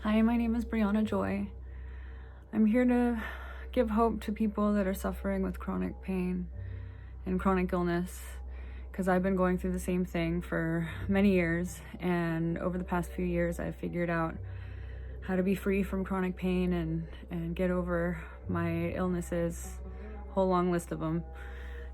Hi, my name is Brianna Joy. I'm here to give hope to people that are suffering with chronic pain and chronic illness, because I've been going through the same thing for many years, and over the past few years I've figured out how to be free from chronic pain and get over my illnesses, a whole long list of them.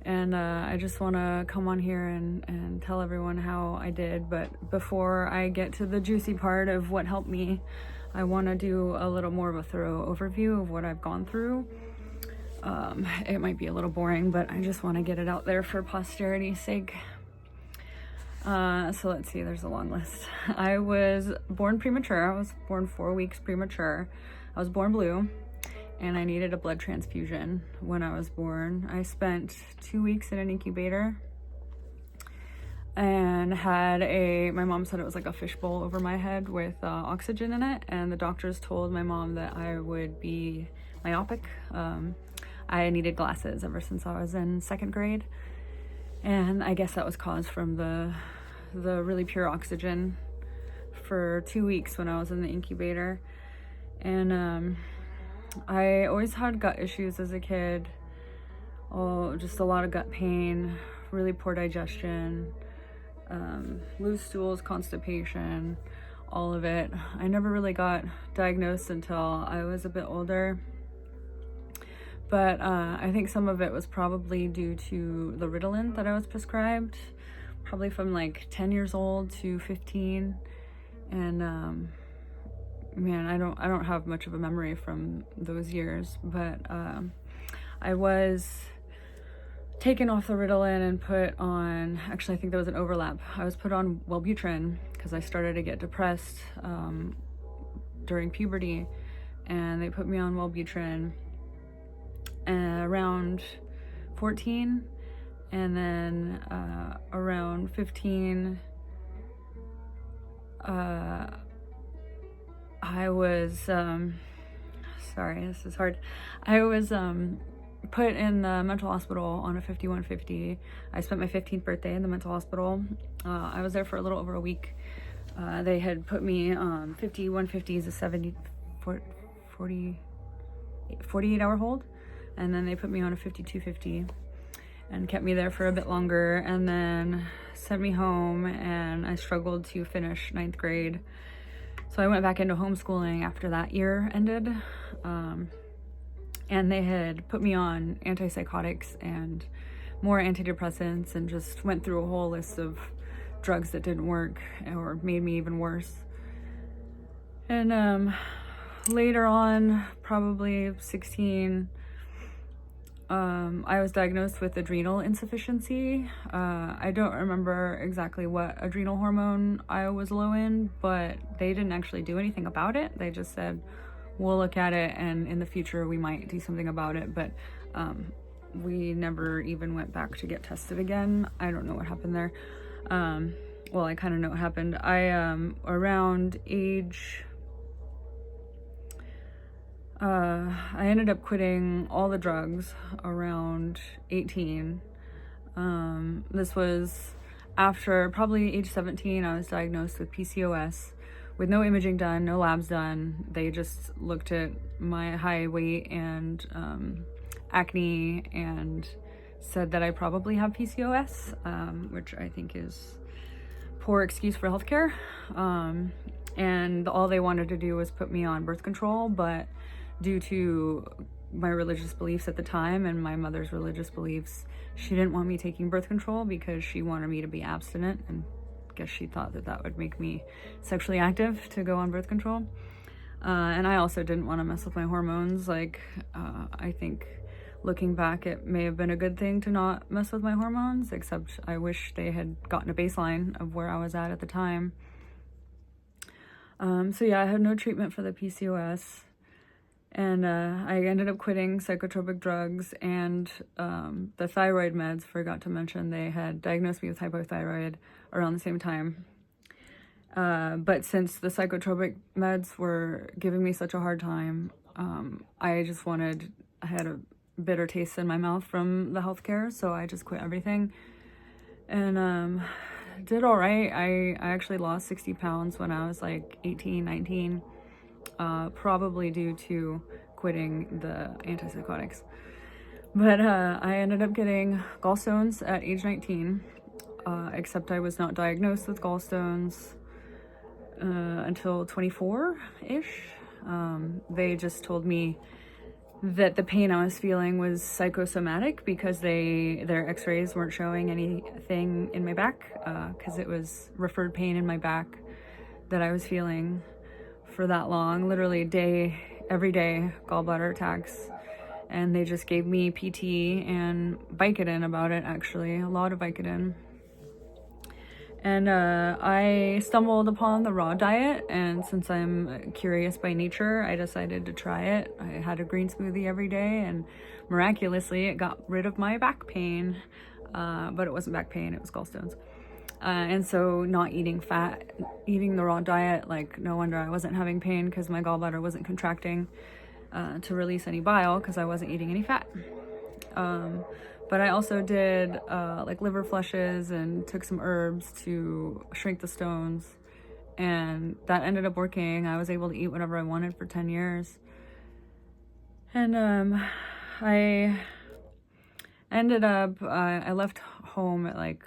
And I just want to come on here and tell everyone how I did. But before I get to the juicy part of what helped me, I want to do a little more of a thorough overview of what I've gone through. It might be a little boring, but I just want to get it out there for posterity's sake. So let's see, there's a long list. I was born premature. I was born 4 weeks premature. I was born blue, and I needed a blood transfusion when I was born. I spent 2 weeks in an incubator and my mom said it was like a fishbowl over my head with oxygen in it, and the doctors told my mom that I would be myopic. I needed glasses ever since I was in 2nd grade, and I guess that was caused from the really pure oxygen for 2 weeks when I was in the incubator. And I always had gut issues as a kid. Just a lot of gut pain, really poor digestion, loose stools, constipation, all of it. I never really got diagnosed until I was a bit older. But I think some of it was probably due to the Ritalin that I was prescribed, probably from like 10 years old to 15. And man, I don't have much of a memory from those years, but I was taken off the Ritalin and put on, actually I think there was an overlap. I was put on Wellbutrin because I started to get depressed during puberty, and they put me on Wellbutrin around 14, and then around 15 I was sorry, this is hard. I was put in the mental hospital on a 5150. I spent my 15th birthday in the mental hospital. I was there for a little over a week. They had put me on 5150s, a 48-hour hold, and then they put me on a 5250 and kept me there for a bit longer, and then sent me home, and I struggled to finish 9th grade. So I went back into homeschooling after that year ended. And they had put me on antipsychotics and more antidepressants, and just went through a whole list of drugs that didn't work or made me even worse. And later on, probably 16, I was diagnosed with adrenal insufficiency. I don't remember exactly what adrenal hormone I was low in, but they didn't actually do anything about it. They just said, we'll look at it, and in the future we might do something about it. But we never even went back to get tested again. I don't know what happened there. Well, I kind of know what happened. Around age, I ended up quitting all the drugs around 18. This was after probably age 17. I was diagnosed with PCOS with no imaging done, no labs done. They just looked at my high weight and acne and said that I probably have PCOS, which I think is poor excuse for healthcare. And all they wanted to do was put me on birth control, but due to my religious beliefs at the time and my mother's religious beliefs, she didn't want me taking birth control because she wanted me to be abstinent, and I guess she thought that would make me sexually active to go on birth control. And I also didn't want to mess with my hormones. I think looking back, it may have been a good thing to not mess with my hormones, except I wish they had gotten a baseline of where I was at the time. So yeah, I had no treatment for the PCOS. And I ended up quitting psychotropic drugs and the thyroid meds. Forgot to mention, they had diagnosed me with hypothyroid around the same time. But since the psychotropic meds were giving me such a hard time, I had a bitter taste in my mouth from the healthcare, so I just quit everything. And did all right. I actually lost 60 pounds when I was like 18, 19. probably due to quitting the antipsychotics. But I ended up getting gallstones at age 19, except I was not diagnosed with gallstones until 24-ish. They just told me that the pain I was feeling was psychosomatic because their x-rays weren't showing anything in my back, because it was referred pain in my back that I was feeling for that long, literally every day, gallbladder attacks. And they just gave me PT and Vicodin about it, actually, a lot of Vicodin. And I stumbled upon the raw diet, and since I'm curious by nature, I decided to try it. I had a green smoothie every day, and miraculously it got rid of my back pain, but it wasn't back pain, it was gallstones. And so not eating fat, eating the raw diet, like no wonder I wasn't having pain, because my gallbladder wasn't contracting to release any bile because I wasn't eating any fat. But I also did like liver flushes and took some herbs to shrink the stones, and that ended up working. I was able to eat whatever I wanted for 10 years. And I ended up, I left home at like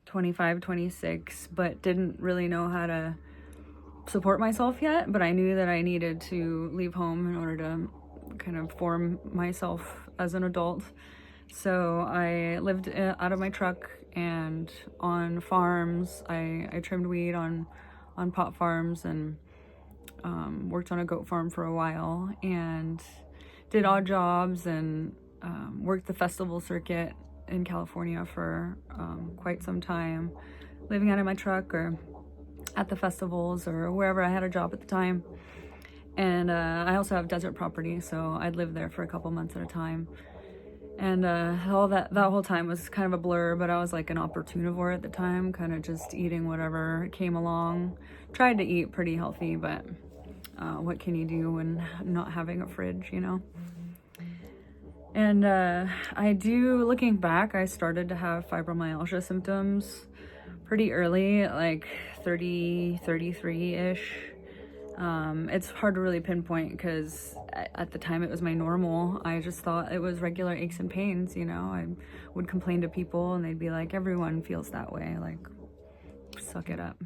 25, 26, but didn't really know how to support myself yet. But I knew that I needed to leave home in order to kind of form myself as an adult. So I lived out of my truck and on farms. I trimmed weed on pot farms, and worked on a goat farm for a while, and did odd jobs, and worked the festival circuit in California for quite some time, living out of my truck or at the festivals or wherever I had a job at the time. And I also have desert property, so I'd live there for a couple months at a time. And all that whole time was kind of a blur, but I was like an opportunivore at the time, kind of just eating whatever came along. Tried to eat pretty healthy, but what can you do when not having a fridge, you know? And looking back, I started to have fibromyalgia symptoms pretty early, like 30, 33-ish. It's hard to really pinpoint because at the time it was my normal. I just thought it was regular aches and pains, you know. I would complain to people and they'd be like, everyone feels that way, like, suck it up.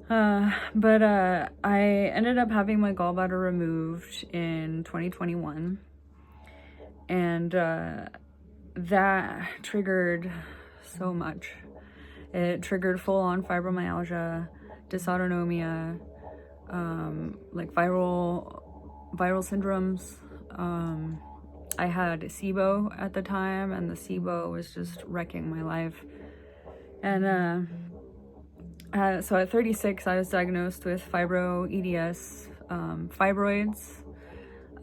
But I ended up having my gallbladder removed in 2021, and that triggered so much. It triggered full-on fibromyalgia, dysautonomia, like viral syndromes. I had SIBO at the time, and the SIBO was just wrecking my life. And so at 36, I was diagnosed with fibro-EDS, fibroids,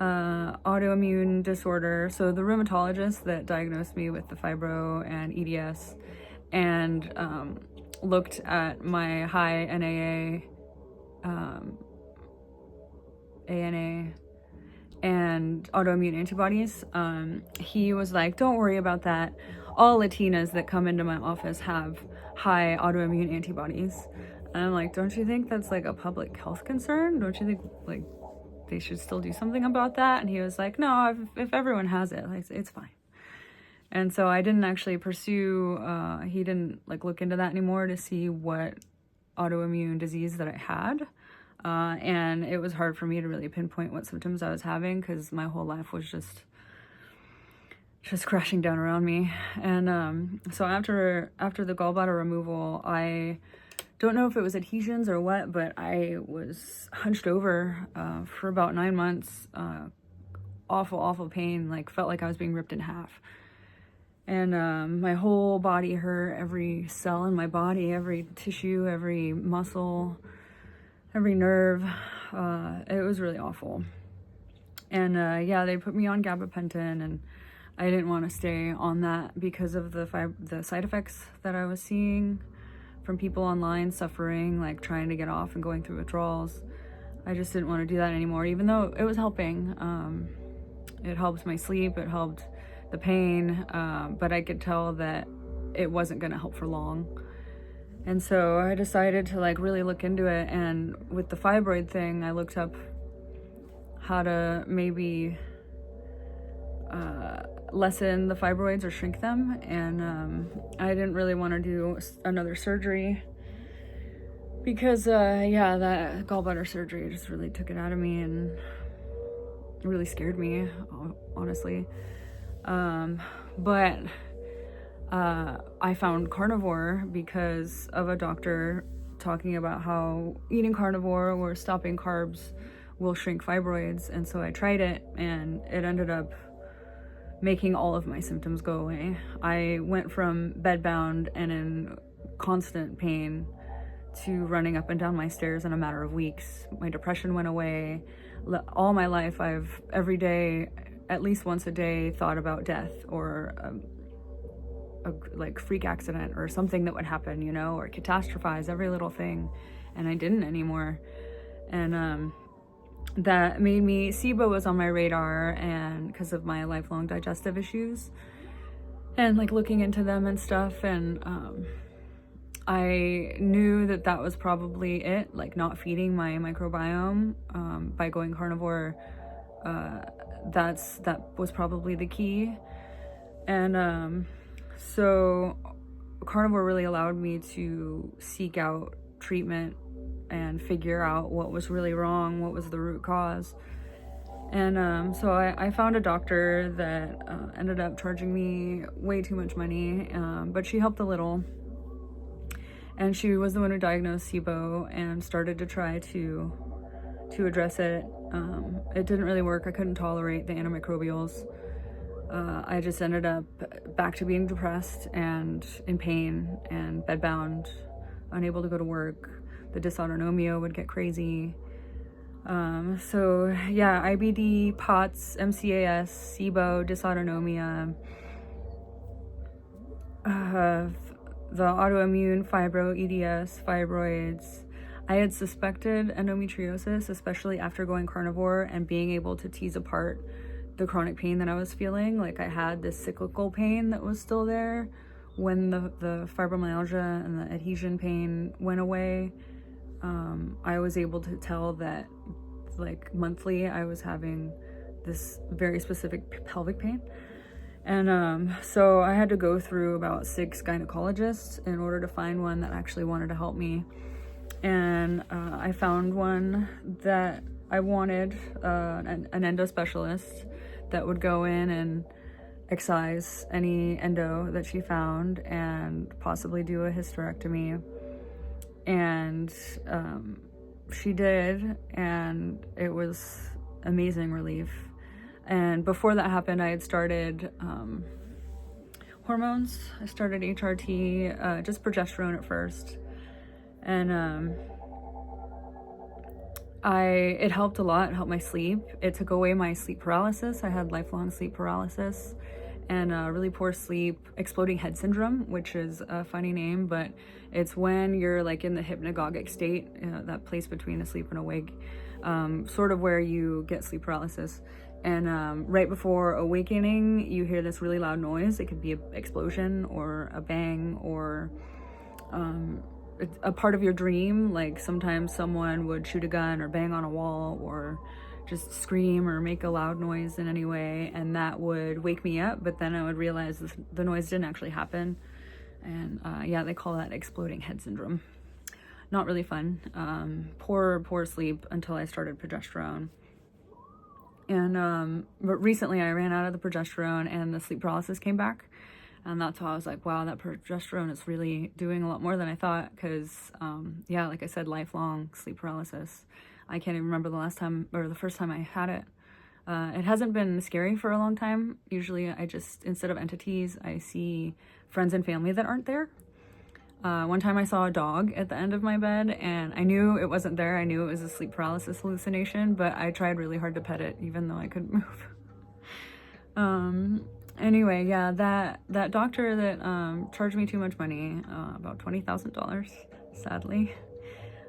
autoimmune disorder. So the rheumatologist that diagnosed me with the fibro and EDS and looked at my high NAA, ANA, and autoimmune antibodies, he was like, don't worry about that. All Latinas that come into my office have high autoimmune antibodies. And I'm like, don't you think that's like a public health concern? Don't you think like they should still do something about that? And he was like, no, if everyone has it, like, it's fine. And so I didn't actually pursue, he didn't like look into that anymore to see what autoimmune disease that I had. And it was hard for me to really pinpoint what symptoms I was having because my whole life was just crashing down around me. And so after the gallbladder removal, I don't know if it was adhesions or what, but I was hunched over for about 9 months. Awful pain, like felt like I was being ripped in half. And my whole body hurt, every cell in my body, every tissue, every muscle, every nerve. It was really awful. And yeah, they put me on gabapentin, and I didn't want to stay on that because of the side effects that I was seeing from people online suffering, like trying to get off and going through withdrawals. I just didn't want to do that anymore, even though it was helping. It helped my sleep, it helped the pain, but I could tell that it wasn't going to help for long. And so I decided to like really look into it. And with the fibroid thing, I looked up how to maybe lessen the fibroids or shrink them. And I didn't really want to do another surgery because, yeah, that gallbladder surgery just really took it out of me and really scared me, honestly. But I found carnivore because of a doctor talking about how eating carnivore or stopping carbs will shrink fibroids. And so I tried it, and it ended up making all of my symptoms go away. I went from bedbound and in constant pain to running up and down my stairs in a matter of weeks. My depression went away. All my life, I've every day, at least once a day, thought about death or a like freak accident or something that would happen, you know, or catastrophize every little thing. And I didn't anymore. And that made me, SIBO was on my radar, and because of my lifelong digestive issues and like looking into them and stuff. And I knew that that was probably it, like not feeding my microbiome by going carnivore. That was probably the key. And so carnivore really allowed me to seek out treatment and figure out what was really wrong, what was the root cause. And so I found a doctor that ended up charging me way too much money, but she helped a little. And she was the one who diagnosed SIBO and started to try to address it. It didn't really work. I couldn't tolerate the antimicrobials. I just ended up back to being depressed and in pain and bedbound, unable to go to work. The dysautonomia would get crazy. So yeah, IBD, POTS, MCAS, SIBO, dysautonomia, the autoimmune fibro, EDS, fibroids. I had suspected endometriosis, especially after going carnivore and being able to tease apart the chronic pain that I was feeling. Like I had this cyclical pain that was still there when the fibromyalgia and the adhesion pain went away. I was able to tell that like monthly I was having this very specific pelvic pain. And so I had to go through about 6 gynecologists in order to find one that actually wanted to help me. And I found one that I wanted, an endo specialist that would go in and excise any endo that she found and possibly do a hysterectomy. And she did, and it was amazing relief. And before that happened, I had started hormones. I started HRT, just progesterone at first. And it helped a lot. It helped my sleep. It took away my sleep paralysis. I had lifelong sleep paralysis and really poor sleep, exploding head syndrome, which is a funny name, but it's when you're like in the hypnagogic state, that place between asleep and awake, sort of where you get sleep paralysis. And right before awakening, you hear this really loud noise. It could be an explosion or a bang or a part of your dream. Like sometimes someone would shoot a gun or bang on a wall or just scream or make a loud noise in any way, and that would wake me up. But then I would realize the noise didn't actually happen. And yeah, they call that exploding head syndrome. Not really fun. Poor sleep until I started progesterone. And but recently I ran out of the progesterone and the sleep paralysis came back. And that's how I was like, wow, that progesterone is really doing a lot more than I thought. Because, yeah, like I said, lifelong sleep paralysis. I can't even remember the last time or the first time I had it. It hasn't been scary for a long time. Usually I just, instead of entities, I see friends and family that aren't there. One time I saw a dog at the end of my bed and I knew it wasn't there. I knew it was a sleep paralysis hallucination, but I tried really hard to pet it even though I couldn't move. Anyway, yeah, that doctor that charged me too much money, about $20,000, sadly,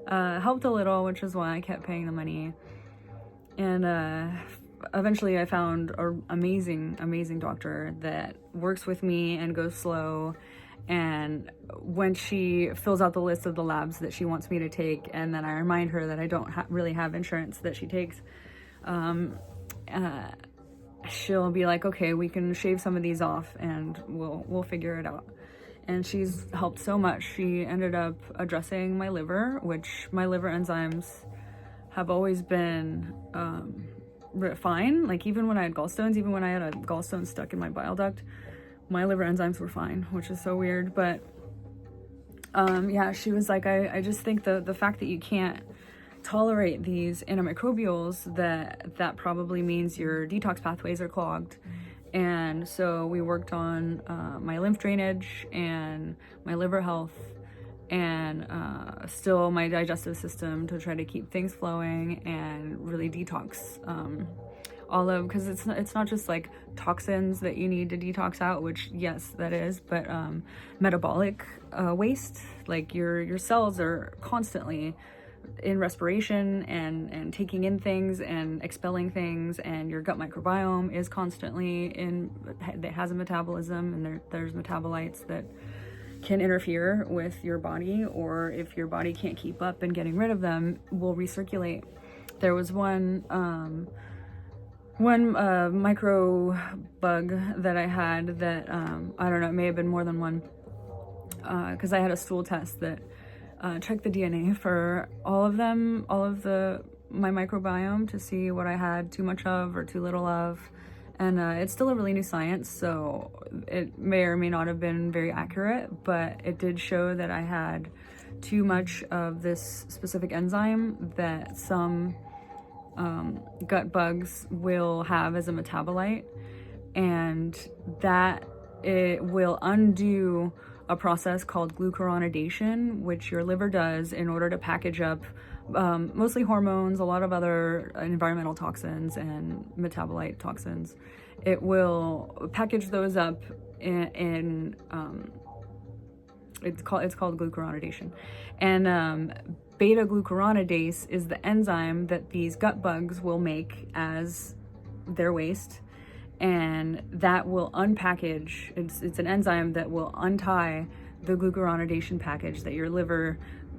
helped a little, which is why I kept paying the money. And eventually I found an amazing doctor that works with me and goes slow And when she fills out the list of the labs that she wants me to take, and then I remind her that I don't really have insurance that she takes, she'll be like, okay, we can shave some of these off and we'll figure it out. And she's helped so much. She ended up addressing my liver, which my liver enzymes have always been fine. Like even when I had gallstones, even when I had a gallstone stuck in my bile duct, my liver enzymes were fine, which is so weird. But yeah, she was like, I just think the fact that you can't tolerate these antimicrobials, that probably means your detox pathways are clogged. And so we worked on my lymph drainage and my liver health and still my digestive system to try to keep things flowing and really detox all of, because it's not just like toxins that you need to detox out, which yes, that is, but metabolic waste, like your cells are constantly in respiration and taking in things and expelling things, and your gut microbiome is constantly that has a metabolism, and there's metabolites that can interfere with your body, or if your body can't keep up and getting rid of them, will recirculate. There was one micro bug that I had that I don't know, it may have been more than one, because I had a stool test that checked the DNA for all of my microbiome to see what I had too much of or too little of. And it's still a really new science, so it may or may not have been very accurate, but it did show that I had too much of this specific enzyme that some gut bugs will have as a metabolite, and that it will undo a process called glucuronidation, which your liver does in order to package up mostly hormones, a lot of other environmental toxins and metabolite toxins. It will package those up in it's called glucuronidation. And beta glucuronidase is the enzyme that these gut bugs will make as their waste, and that will unpackage, it's an enzyme that will untie the glucuronidation package that your liver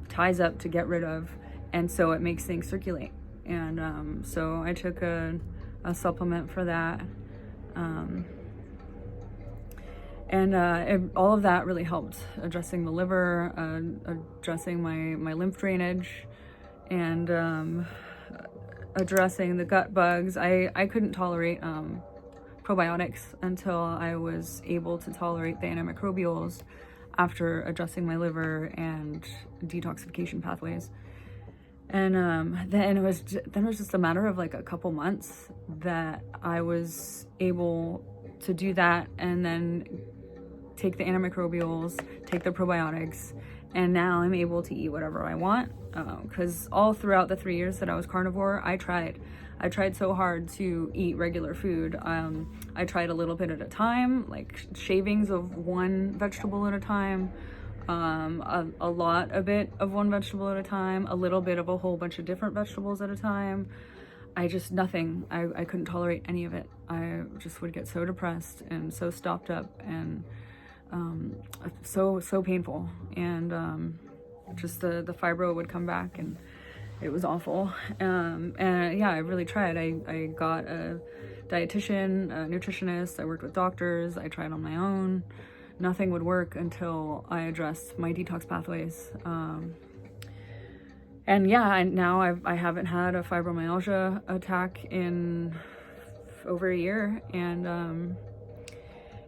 ties up to get rid of, and so it makes things circulate. And so I took a supplement for that, and all of that really helped addressing the liver, addressing my lymph drainage, and addressing the gut bugs. I couldn't tolerate probiotics until I was able to tolerate the antimicrobials after addressing my liver and detoxification pathways. And then it was just a matter of like a couple months that I was able to do that, and then take the antimicrobials, take the probiotics, and now I'm able to eat whatever I want. Because all throughout the 3 years that I was carnivore, I tried so hard to eat regular food. I tried a little bit at a time, like shavings of one vegetable at a time, a bit of one vegetable at a time, a little bit of a whole bunch of different vegetables at a time. I couldn't tolerate any of it. I just would get so depressed and so stopped up, and so painful. And just the fibro would come back, and it was awful. And yeah, I really tried. I got a dietitian, a nutritionist, I worked with doctors, I tried on my own. Nothing would work until I addressed my detox pathways. And yeah, now I haven't had a fibromyalgia attack in over a year. And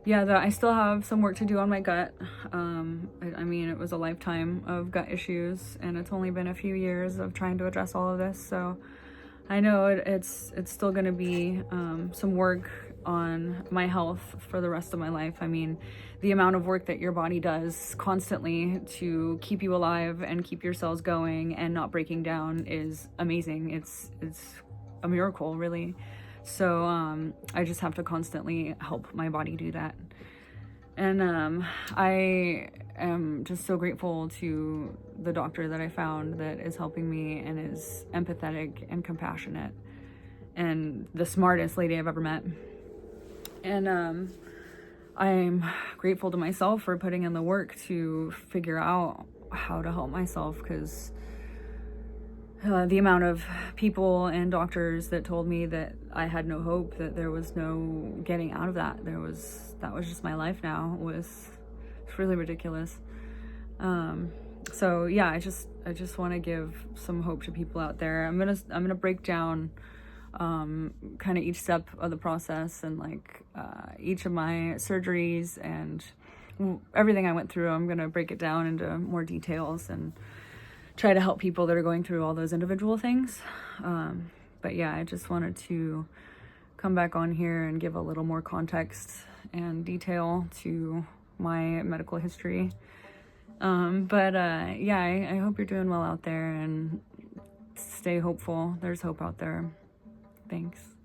yeah, I still have some work to do on my gut. I mean, it was a lifetime of gut issues, and it's only been a few years of trying to address all of this. So I know it's still going to be some work on my health for the rest of my life. I mean, the amount of work that your body does constantly to keep you alive and keep your cells going and not breaking down is amazing. It's a miracle, really. So I just have to constantly help my body do that. And I am just so grateful to the doctor that I found that is helping me and is empathetic and compassionate and the smartest lady I've ever met. And I'm grateful to myself for putting in the work to figure out how to help myself, because the amount of people and doctors that told me that I had no hope, that there was no getting out of that, that was just my life now, was really ridiculous. So yeah, I just want to give some hope to people out there. I'm gonna break down kind of each step of the process, and like each of my surgeries and everything I went through. I'm gonna break it down into more details and try to help people that are going through all those individual things. But yeah, I just wanted to come back on here and give a little more context and detail to my medical history. Yeah, I hope you're doing well out there, and stay hopeful. There's hope out there. Thanks.